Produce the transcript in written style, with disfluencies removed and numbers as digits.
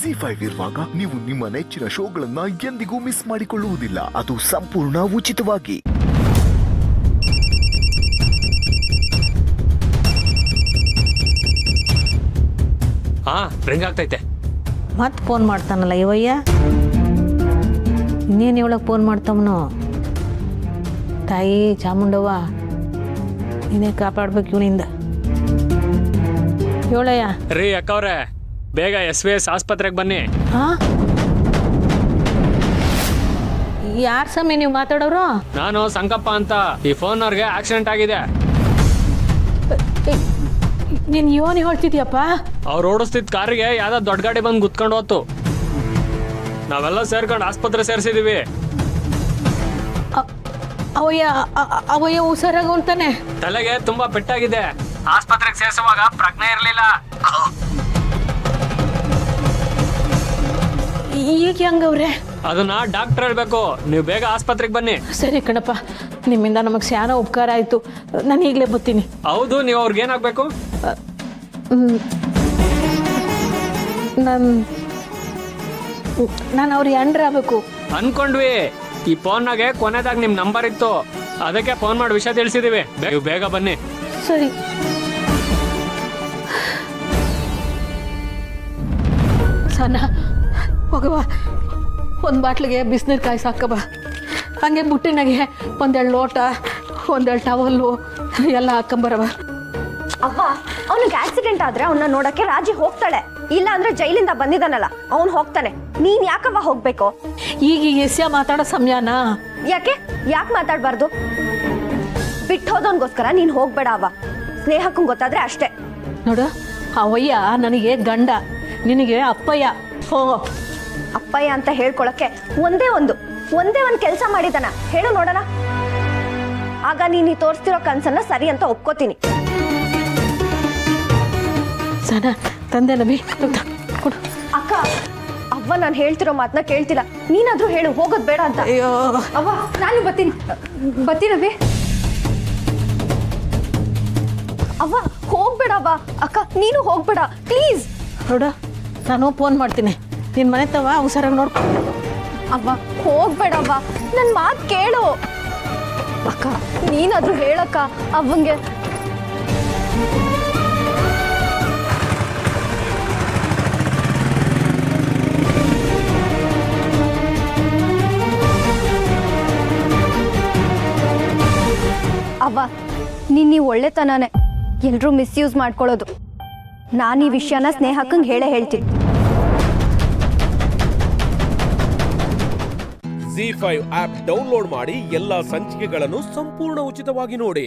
ZEE5 ಇರುವಾಗ ನೀವು ನಿಮ್ಮ ನೆಚ್ಚಿನ ಶೋಗಳನ್ನ ಎಂದಿಗೂ ಮಿಸ್ ಮಾಡಿಕೊಳ್ಳುವುದಿಲ್ಲ. ಅದು ಸಂಪೂರ್ಣ ಉಚಿತವಾಗಿ. ರಿಂಗ್ ಆಗ್ತೈತೆ. ಮತ್ತೆ ಫೋನ್ ಮಾಡ್ತಾನಲ್ಲ ಇವಯ್ಯ. ಇನ್ನೇನು ಇವಳಗೆ ಫೋನ್ ಮಾಡ್ತವನು. ತಾಯಿ ಚಾಮುಂಡವ್ವ ನೀನೇ ಕಾಪಾಡ್ಬೇಕು ಇವನಿಂದ. ಹೇಳಯ್ಯ. ರೀ ಅಕ್ಕವ್ರೆ, ಬೇಗ SVS ಆಸ್ಪತ್ರೆಗೆ ಬನ್ನಿ. ಯಾರ ಸಮಯ ನೀವು ಮಾತಾಡೋರು? ನಾನು ಸಂಕಪ್ಪ ಅಂತ. ಈ ಫೋನ್ ಅವ್ರಿಗೆ ಆಕ್ಸಿಡೆಂಟ್ ಆಗಿದೆ. ನೀನು ಯೋನಿ ಹೇಳ್ತಿದ್ಯಪ್ಪ? ಅವ್ರು ಓಡಿಸ್ತಿದ್ ಕಾರಿಗೆ ಯಾವ್ದೋ ದೊಡ್ಡ ಗಾಡಿ ಬಂದು ಗುತ್ಕೊಂಡು ಹೋತು. ನಾವೆಲ್ಲ ಸೇರ್ಕೊಂಡು ಆಸ್ಪತ್ರೆ ಸೇರಿಸಿದೀವಿ. ಅವಯ್ಯ ಹುಷಾರಾಗ ಅಂತಾನೆ. ತಲೆಗೆ ತುಂಬಾ ಪೆಟ್ಟಾಗಿದೆ. ಆಸ್ಪತ್ರೆಗೆ ಸೇರಿಸುವಾಗ ಪ್ರಜ್ಞೆ ಇರಲಿಲ್ಲ. ಈಗ ಹೆಂಗವ್ರೆ? ಅದನ್ನ ಡಾಕ್ಟರ್ ಹೇಳ್ಬೇಕು. ನೀವು ಬೇಗ ಆಸ್ಪತ್ರೆಗೆ ಬನ್ನಿ. ಸರಿ ಕಣಪ್ಪ, ನಿಮ್ಮಿಂದ ನಮಗೆ ಸ್ಯಾನ ಉಪಕಾರ ಆಯ್ತು. ನಾನು ಈಗಲೇ ಬರ್ತೀನಿ. ಹೌದು, ನೀವು ಅವ್ರಿಗೆ ಏನಾಗಬೇಕು? ನಾನು ಅವ್ರಿಗೆ ಅಂಡ್ರ ಆಗ್ಬೇಕು ಅನ್ಕೊಂಡ್ವಿ. ಈ ಫೋನ್ನಾಗೆ ಕೊನೆದಾಗ ನಿಮ್ ನಂಬರ್ ಇತ್ತು, ಅದಕ್ಕೆ ಫೋನ್ ಮಾಡಿ ವಿಷಯ ತಿಳಿಸಿದೀವಿ. ನೀವು ಬೇಗ ಬನ್ನಿ. ಸರಿ. ಸಣ್ಣ ಹೋಗವ, ಒಂದು ಬಾಟ್ಲಿಗೆ ಬಿಸಿನೀರು ಕಾಯಿ ಸಾಕಬ. ಹಂಗೆ ಬುಟ್ಟಿನಾಗೆ ಒಂದೆರಡು ಲೋಟ, ಒಂದೆರಡು ಟವಲ್ಲು ಎಲ್ಲ ಹಾಕೊಂಬರವ. ಅವ್ವ, ಅವನಿಗೆ ಆಕ್ಸಿಡೆಂಟ್ ಆದ್ರೆ ಅವನ್ನ ನೋಡಕ್ಕೆ ರಾಜಿ ಹೋಗ್ತಾಳೆ. ಇಲ್ಲ ಅಂದ್ರೆ ಜೈಲಿಂದ ಬಂದಿದ್ದಾನಲ್ಲ ಅವನು ಹೋಗ್ತಾನೆ. ನೀನ್ ಯಾಕವ್ವ ಹೋಗ್ಬೇಕು? ಈಗ ಎಸ್ಯ ಮಾತಾಡೋ ಸಮಯನಾ? ಯಾಕೆ ಮಾತಾಡ್ಬಾರ್ದು? ಬಿಟ್ಟು ಹೋದವನ್ಗೋಸ್ಕರ ನೀನ್ ಹೋಗ್ಬೇಡ ಅವ್ವ. ಸ್ನೇಹಕ್ಕೂ ಗೊತ್ತಾದ್ರೆ ಅಷ್ಟೇ. ನೋಡು, ಅವಯ್ಯ ನನಗೆ ಗಂಡ, ನಿನಗೆ ಅಪ್ಪಯ್ಯ. ಹೋಗೋ. ಅಪ್ಪಯ್ಯ ಅಂತ ಹೇಳ್ಕೊಳಕ್ಕೆ ಒಂದೇ ಒಂದು ಕೆಲಸ ಮಾಡಿದಾನ ಹೇಳು ನೋಡೋಣ. ಆಗ ನೀನು ತೋರಿಸ್ತಿರೋ ಕನ್ಸನ್ನ ಸರಿ ಅಂತ ಒಪ್ಕೋತೀನಿ. ಸನ ತಂದೆ ನಬಿ ಕೊಡು. ಅಕ್ಕ, ಅವ್ವ ನಾನು ಹೇಳ್ತಿರೋ ಮಾತನ್ನ ಕೇಳ್ತಿಲ್ಲ. ನೀನಾದ್ರೂ ಹೇಳು, ಹೋಗೋದ್ ಬೇಡ ಅಂತ. ಅಯ್ಯೋ ಅವ್ವ, ನಾನು ಬರ್ತೀನವಿ. ಅವ್ವ ಹೋಗ್ಬೇಡವ್ವ. ಅಕ್ಕ ನೀನು ಹೋಗ್ಬೇಡ ಪ್ಲೀಸ್. ನೋಡು, ನಾನು ಫೋನ್ ಮಾಡ್ತೀನಿ. ನಿನ್ನ ಮನೆ ತವ ಹುಷಾರಾಗಿ ನೋಡ್ಕೊ. ಅವ್ವ ಹೋಗ್ಬೇಡವ್ವ, ನನ್ನ ಮಾತು ಕೇಳು. ಅಕ್ಕ ನೀನಾದ್ರೂ ಹೇಳಕ್ಕ ಅವ್ವಂಗೆ. ಅವ್ವ, ನೀವು ಒಳ್ಳೆತನಾನೆ ಎಲ್ಲರೂ ಮಿಸ್ಯೂಸ್ ಮಾಡ್ಕೊಳ್ಳೋದು. ನಾನು ಈ ವಿಷಯನ ಸ್ನೇಹಕ್ಕಂಗೆ ಹೇಳ್ತೀನಿ. ZEE5 ಆಪ್ ಡೌನ್ಲೋಡ್ ಮಾಡಿ ಎಲ್ಲಾ ಸಂಚಿಕೆಗಳನ್ನು ಸಂಪೂರ್ಣ ಉಚಿತವಾಗಿ ನೋಡಿ.